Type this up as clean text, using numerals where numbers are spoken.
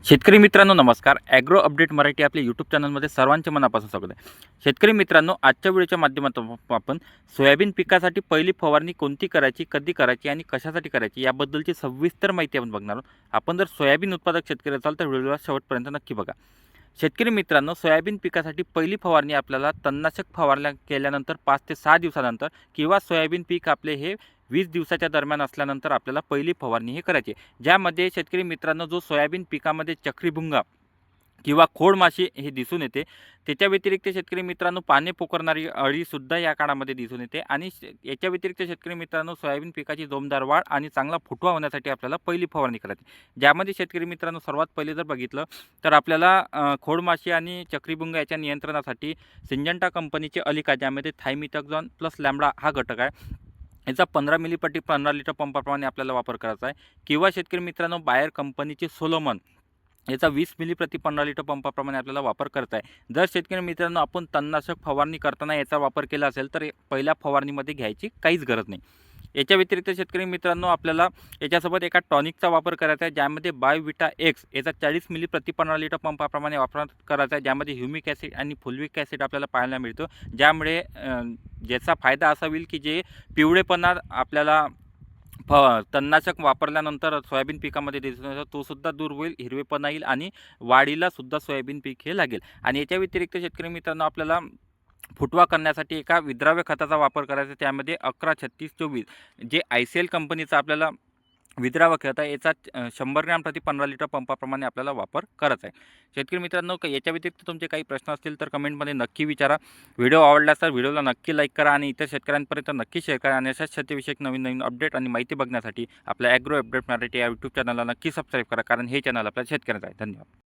शेतकरी मित्रांनो नमस्कार. ॲग्रो अपडेट मराठी आपल्या यूट्यूब चॅनलमध्ये सर्वांचे मनापासून स्वागत आहे. शेतकरी मित्रांनो, आजच्या व्हिडिओच्या माध्यमातून आपण सोयाबीन पिकासाठी पहिली फवारणी कोणती करायची, कधी करायची आणि कशासाठी करायची याबद्दलची सविस्तर माहिती आपण बघणार आहोत. आपण जर सोयाबीन उत्पादक शेतकरी असाल तर व्हिडिओला शेवटपर्यंत नक्की बघा. शेतकरी मित्रांनो, सोयाबीन पिकासाठी पहिली फवारणी आपल्याला तणनाशक फवारणी केल्यानंतर 5 ते 6 दिवसानंतर किंवा सोयाबीन पीक आपले हे 20 दिवसाच्या दरम्यान असल्यानंतर आपल्याला पहिली फवारणी हे करायची. ज्यामध्ये शेतकरी मित्रांनो, जो सोयाबीन पिकामध्ये चक्रीभुंगा किंवा खोडमाशी हे दिसून येते. त्याच्या व्यतिरिक्त शेतकरी मित्रांनो, पाने पोखरणारी अळीसुद्धा या काळामध्ये दिसून येते आणि याच्या व्यतिरिक्त शेतकरी मित्रांनो, सोयाबीन पिकाची जोमदार वाढ आणि चांगला फुटवा होण्यासाठी आपल्याला पहिली फवारणी करायची. ज्यामध्ये शेतकरी मित्रांनो, सर्वात पहिले जर बघितलं तर आपल्याला खोडमाशी आणि चक्रीभुंगा याच्या नियंत्रणासाठी सिंजंटा कंपनीचे अलिका, ज्यामध्ये थायमिथॉक्झॉन प्लस लॅम्बडा हा घटक आहे, याचा 15 मिली पट्टी 15 लिटर पंपाप्रमाणे आपल्याला वापर करायचा आहे. किंवा शेतकरी मित्रांनो, बायर कंपनीचे सोलोमन याचा 20 मिली प्रति 15 लिटर पंपाप्रमाणे आपल्याला वापर करता आहे. जर शेतकरी मित्रांनो, आपण तणनाशक फवारणी करताना याचा वापर केला असेल तर पहिल्या फवारणीमध्ये घ्यायची काहीच गरज नाही. याच्या व्यतिरिक्त शेतकरी मित्रांनो, आपल्याला याच्यासोबत एका टॉनिकचा वापर करायचा आहे, ज्यामध्ये बायोविटा एक्स याचा 40 मिली प्रति 15 लिटर पंपाप्रमाणे वापर करायचा आहे, ज्यामध्ये ह्युमिक ॲसिड आणि फुलविक ॲसिड आपल्याला पाहायला मिळतो. ज्यामुळे ज्याचा फायदा असा होईल की जे पिवळेपणा आपल्याला तणनाशक वापरल्यानंतर सोयाबीन पिकामध्ये दिसून येतो तो सुद्धा दूर होईल, हिरवेपणा येईल आणि वाढीला सुद्धा सोयाबीन पीक हे लागेल. आणि याच्या व्यतिरिक्त शेतकरी मित्रांनो, आपल्याला फुटवा करण्यासाठी एका विद्राव्य खताचा वापर करायचा. त्यामध्ये 11-36-24 जे ICL कंपनीचा आपल्याला विद्राव्य खत आहे, याचा 100 ग्रॅम प्रति 15 लिटर पंपाप्रमाणे आपल्याला वापर करायचा आहे. शेतकरी मित्रांनो, याच्या व्यतिरिक्त तुमचे काही प्रश्न असतील तर कमेंटमध्ये नक्की विचारा. व्हिडिओ आवडल्यास तर व्हिडिओला नक्की लाईक करा आणि इतर शेतकऱ्यांपर्यंत नक्की शेअर करा. आणि अशाच शेतीविषयक नवीन अपडेट आणि माहिती बघण्यासाठी आपल्या ॲग्रो अपडेट मराठी या यूट्यूब चॅनलला नक्की सबस्क्राईब करा, कारण हे चॅनल आपल्या शेतकऱ्यांचं आहे. धन्यवाद.